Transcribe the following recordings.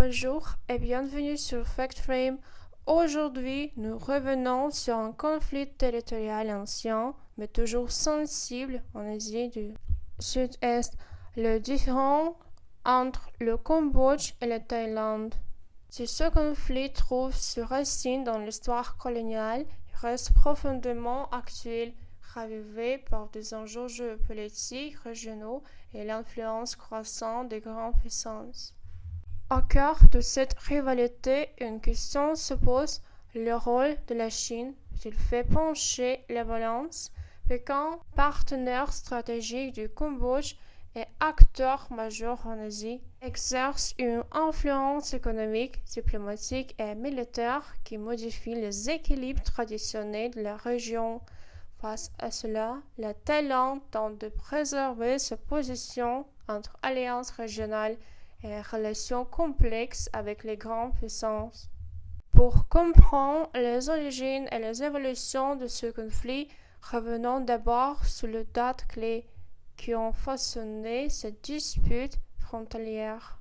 Bonjour et bienvenue sur FactFrame. Aujourd'hui, nous revenons sur un conflit territorial ancien, mais toujours sensible en Asie du Sud-Est, le différend entre le Cambodge et la Thaïlande. Si ce conflit trouve ses racines dans l'histoire coloniale, il reste profondément actuel, ravivé par des enjeux géopolitiques régionaux et l'influence croissante des grandes puissances. Au cœur de cette rivalité, une question se pose: le rôle de la Chine peut-il faire pencher la balance? Pékin, partenaire stratégique du Cambodge et acteur majeur en Asie, exerce une influence économique, diplomatique et militaire qui modifie les équilibres traditionnels de la région. Face à cela, la Thaïlande tente de préserver sa position entre alliances régionales et relations complexes avec les grandes puissances. Pour comprendre les origines et les évolutions de ce conflit, revenons d'abord sur les dates clés qui ont façonné cette dispute frontalière.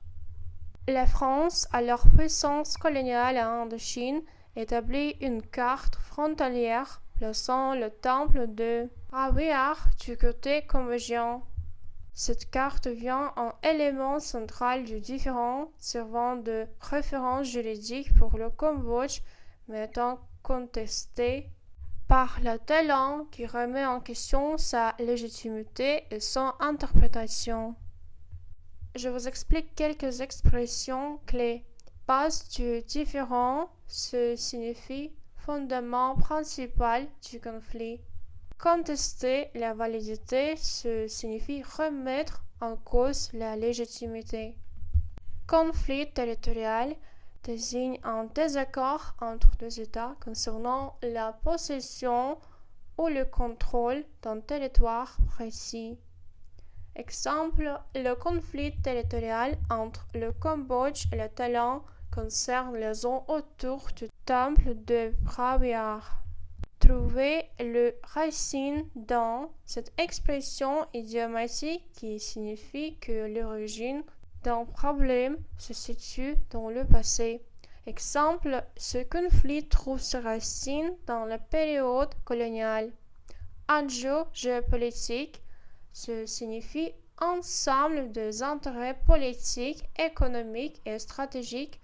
La France, alors puissance coloniale en Indochine, établit une carte frontalière plaçant le temple de Rawiyar du côté cambodgien. Cette carte devient un élément central du différend, servant de référence juridique pour le Cambodge, mais étant contestée par la Thaïlande qui remet en question sa légitimité et son interprétation. Je vous explique quelques expressions clés. Base du différend, ce signifie fondement principal du conflit. Contester la validité, ce signifie remettre en cause la légitimité. Conflit territorial désigne un désaccord entre deux États concernant la possession ou le contrôle d'un territoire précis. Exemple, le conflit territorial entre le Cambodge et la Thaïlande concerne les zones autour du temple de Rawiyar. Trouver le racine dans cette expression idiomatique qui signifie que l'origine d'un problème se situe dans le passé. Exemple, ce conflit trouve ses racines dans la période coloniale. Enjeu géopolitique, ce signifie ensemble des intérêts politiques, économiques et stratégiques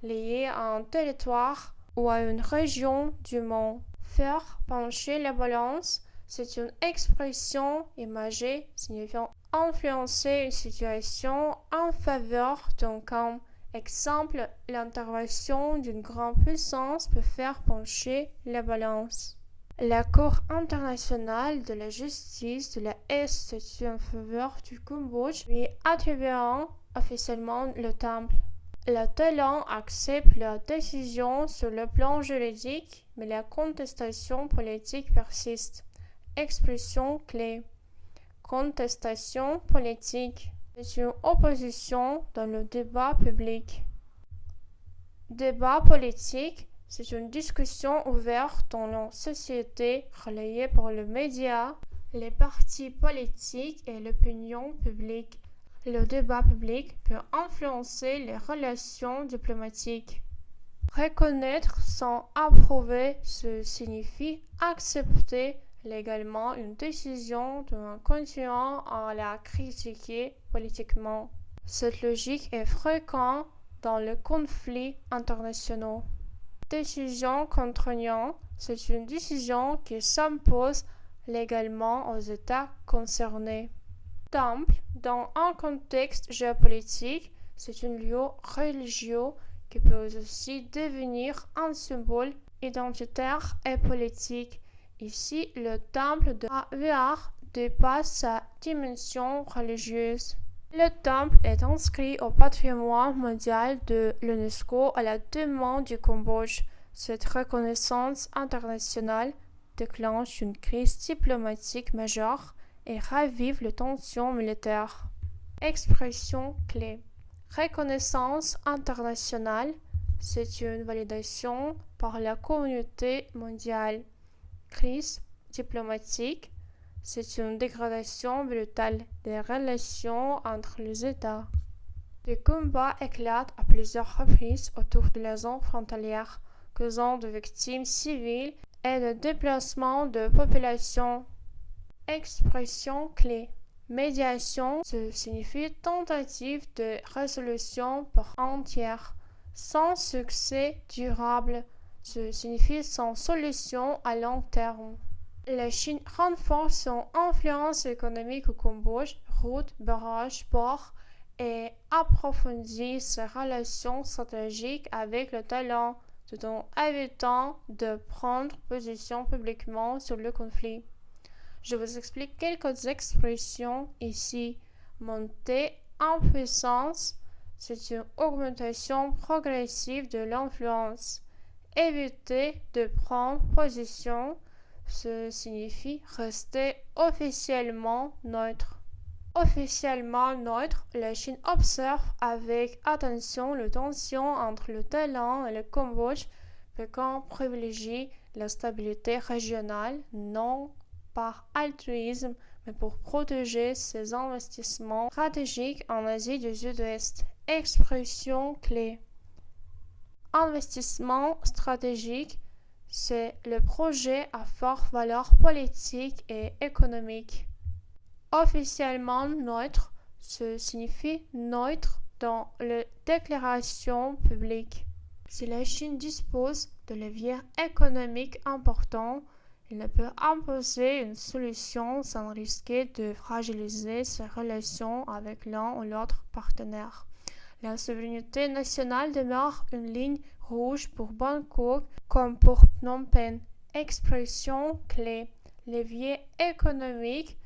liés à un territoire ou à une région du monde. Faire pencher la balance, c'est une expression imagée signifiant influencer une situation en faveur d'un camp. Exemple, l'intervention d'une grande puissance peut faire pencher la balance. La Cour internationale de la justice de la Est statue en faveur du Cambodge, lui attribuant officiellement le temple. La Thaïlande accepte la décision sur le plan juridique, mais la contestation politique persiste. Expression clé. Contestation politique. C'est une opposition dans le débat public. Débat politique, c'est une discussion ouverte dans la société relayée par les médias, les partis politiques et l'opinion publique. Le débat public peut influencer les relations diplomatiques. Reconnaître sans approuver, ce signifie accepter légalement une décision d'un continent en la critiquer politiquement. Cette logique est fréquente dans les conflits internationaux. Décision contraignante, c'est une décision qui s'impose légalement aux États concernés. Temple, dans un contexte géopolitique, c'est un lieu religieux qui peut aussi devenir un symbole identitaire et politique. Ici, le temple de Rawiyar dépasse sa dimension religieuse. Le temple est inscrit au patrimoine mondial de l'UNESCO à la demande du Cambodge. Cette reconnaissance internationale déclenche une crise diplomatique majeure et ravive les tensions militaires. Expression clé. Reconnaissance internationale, c'est une validation par la communauté mondiale. Crise diplomatique, c'est une dégradation brutale des relations entre les États. Les combats éclatent à plusieurs reprises autour de la zone frontalière, causant de victimes civiles et de déplacements de population. Expression clé. Médiation, ce signifie tentative de résolution par entière. Sans succès durable, ce signifie sans solution à long terme. La Chine renforce son influence économique au Cambodge, routes, barrages, ports, et approfondit ses relations stratégiques avec le Thaïlande, tout en évitant de prendre position publiquement sur le conflit. Je vous explique quelques expressions ici. Monter en puissance, c'est une augmentation progressive de l'influence. Éviter de prendre position, ce signifie rester officiellement neutre. Officiellement neutre, la Chine observe avec attention les tensions entre le Thaïlande et le Cambodge, Pékin privilégie la stabilité régionale, non par altruisme, mais pour protéger ses investissements stratégiques en Asie du Sud-Est. Expression clé. Investissement stratégique, c'est le projet à forte valeur politique et économique. Officiellement neutre, ce signifie neutre dans les déclarations publiques. Si la Chine dispose de leviers économiques importants, il ne peut imposer une solution sans risquer de fragiliser ses relations avec l'un ou l'autre partenaire. La souveraineté nationale demeure une ligne rouge pour Bangkok comme pour Phnom Penh. Expression clé. Levier économique,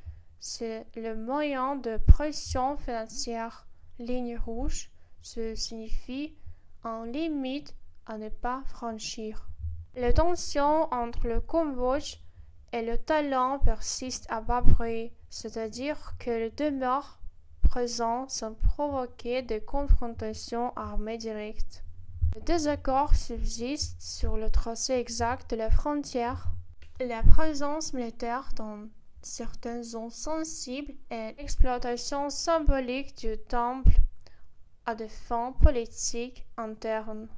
c'est le moyen de pression financière. Ligne rouge, ce signifie une limite à ne pas franchir. Les tensions entre le Cambodge et le Thaïlande persistent à bas bruit, c'est-à-dire qu'elles demeurent présentes sans provoquer de confrontations armées directes. Le désaccord subsiste sur le tracé exact de la frontière. La présence militaire dans certaines zones sensibles et l'exploitation symbolique du temple à des fins politiques internes.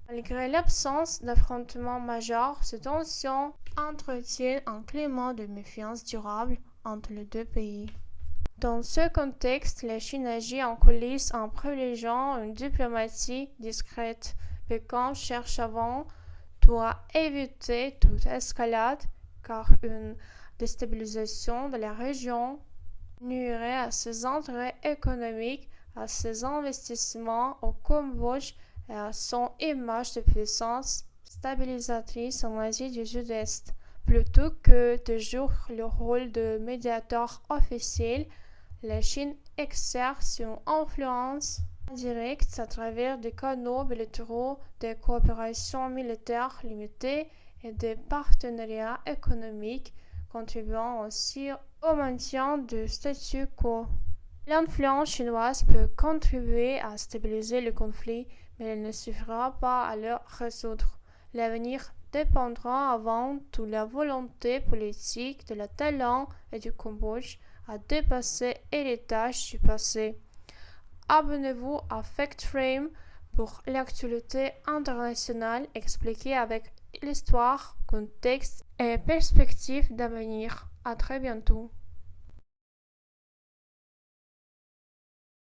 Malgré l'absence d'affrontements majeurs, ces tensions entretiennent un climat de méfiance durable entre les deux pays. Dans ce contexte, la Chine agit en coulisses en privilégiant une diplomatie discrète. Pékin cherche avant doit éviter toute escalade car une déstabilisation de la région nuirait à ses intérêts économiques, à ses investissements au Cambodge et à son image de puissance stabilisatrice en Asie du Sud-Est. Plutôt que de jouer le rôle de médiateur officiel, la Chine exerce une influence indirecte à travers des canaux bilatéraux, des coopérations militaires limitées et des partenariats économiques, contribuant aussi au maintien du statu quo. L'influence chinoise peut contribuer à stabiliser le conflit, mais elle ne suffira pas à le résoudre. L'avenir dépendra avant tout de la volonté politique de la Thaïlande et du Cambodge à dépasser l'héritage du passé. Abonnez-vous à FactFrame pour l'actualité internationale expliquée avec l'histoire, contexte et perspectives d'avenir. À très bientôt.